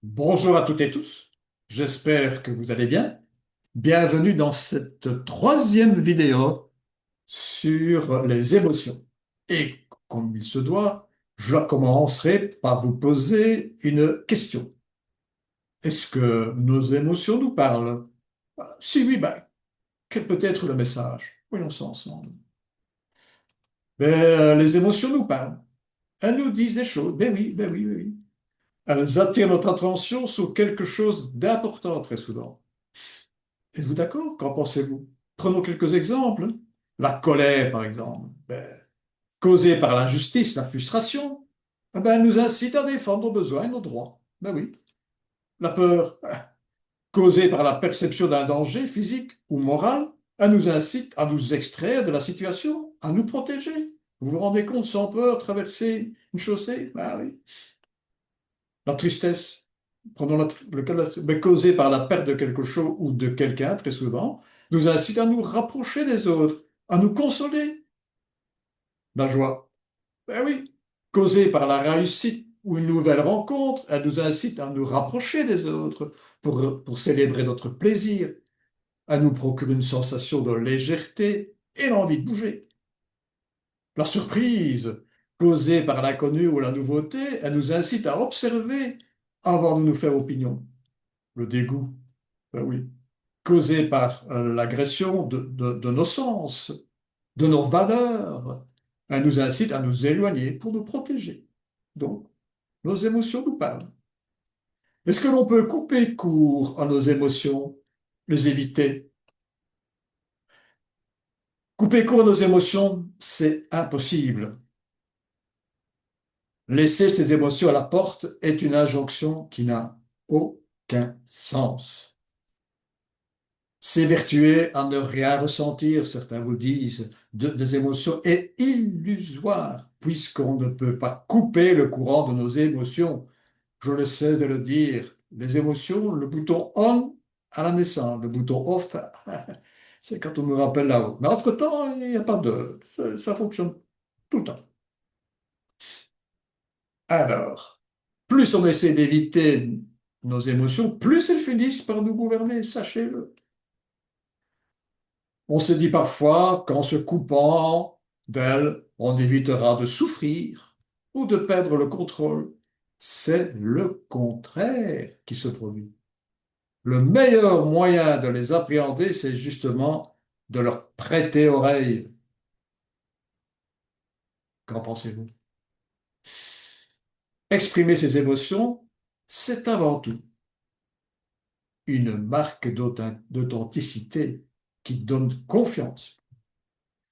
Bonjour à toutes et tous, j'espère que vous allez bien. Bienvenue dans cette troisième vidéo sur les émotions. Et comme il se doit, je commencerai par vous poser une question. Est-ce que nos émotions nous parlent? Si oui, ben, quel peut être le message? Voyons ça ensemble. Les émotions nous parlent. Elles nous disent des choses. Ben oui, ben oui. Elles attirent notre attention sur quelque chose d'important très souvent. Êtes-vous d'accord? Qu'en pensez-vous? Prenons quelques exemples. La colère, par exemple, causée par l'injustice, la frustration, elle nous incite à défendre nos besoins et nos droits. Ben oui. La peur, causée par la perception d'un danger physique ou moral, elle nous incite à nous extraire de la situation, à nous protéger. Vous vous rendez compte, sans peur, traverser une chaussée? Ben oui. La tristesse, prenons le cas causée par la perte de quelque chose ou de quelqu'un, très souvent, nous incite à nous rapprocher des autres, à nous consoler. La joie, ben oui, causée par la réussite ou une nouvelle rencontre, elle nous incite à nous rapprocher des autres pour célébrer notre plaisir. Elle nous procure une sensation de légèreté et l'envie de bouger. La surprise, causée par l'inconnu ou la nouveauté, elle nous incite à observer avant de nous faire opinion. Le dégoût, ben oui, causé par l'agression de nos sens, de nos valeurs. Elle nous incite à nous éloigner pour nous protéger. Donc, nos émotions nous parlent. Est-ce que l'on peut couper court à nos émotions, les éviter? Couper court à nos émotions, c'est impossible. Laisser ses émotions à la porte est une injonction qui n'a aucun sens. S'évertuer à ne rien ressentir, certains vous disent, des émotions est illusoire, puisqu'on ne peut pas couper le courant de nos émotions. Je le sais de le dire, les émotions, le bouton on à la naissance, le bouton off, c'est quand on nous rappelle là-haut. Mais entre-temps, il n'y a pas de... Ça fonctionne tout le temps. Alors, plus on essaie d'éviter nos émotions, plus elles finissent par nous gouverner, sachez-le. On se dit parfois qu'en se coupant d'elle, on évitera de souffrir ou de perdre le contrôle. C'est le contraire qui se produit. Le meilleur moyen de les appréhender, c'est justement de leur prêter oreille. Qu'en pensez-vous? Exprimer ses émotions, c'est avant tout une marque d'authenticité qui donne confiance.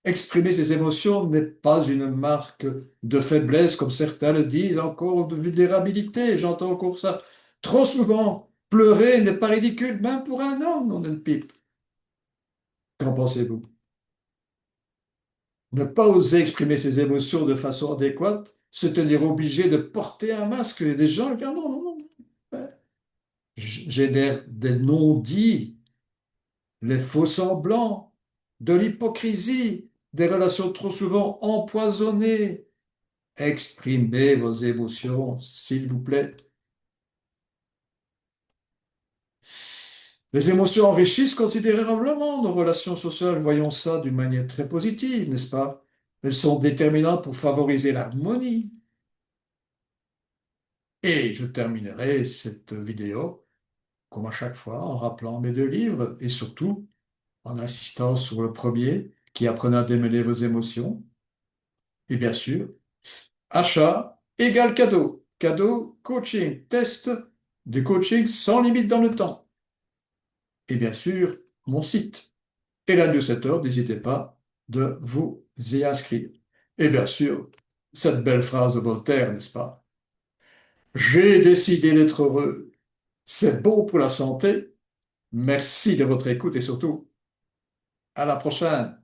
Exprimer ses émotions n'est pas une marque de faiblesse, comme certains le disent, encore ou de vulnérabilité. J'entends encore ça trop souvent. Pleurer n'est pas ridicule, même pour un homme, on ne pipe. Qu'en pensez-vous? Ne pas oser exprimer ses émotions de façon adéquate, se tenir obligé de porter un masque. Et des gens disent, non, non, non, ouais. Génère des non-dits, les faux semblants, de l'hypocrisie, des relations trop souvent empoisonnées. Exprimez vos émotions, s'il vous plaît. Les émotions enrichissent considérablement nos relations sociales. Voyons ça d'une manière très positive, n'est-ce pas? Elles sont déterminantes pour favoriser l'harmonie. Et je terminerai cette vidéo, comme à chaque fois, en rappelant mes deux livres et surtout en insistant sur le premier qui apprenait à démêler vos émotions. Et bien sûr, achat égale cadeau. Cadeau, coaching, test de coaching sans limite dans le temps. Et bien sûr, mon site. Et la newsletter, n'hésitez pas de vous y inscrire. Et bien sûr, cette belle phrase de Voltaire, n'est-ce pas? J'ai décidé d'être heureux. C'est bon pour la santé. Merci de votre écoute et surtout, à la prochaine.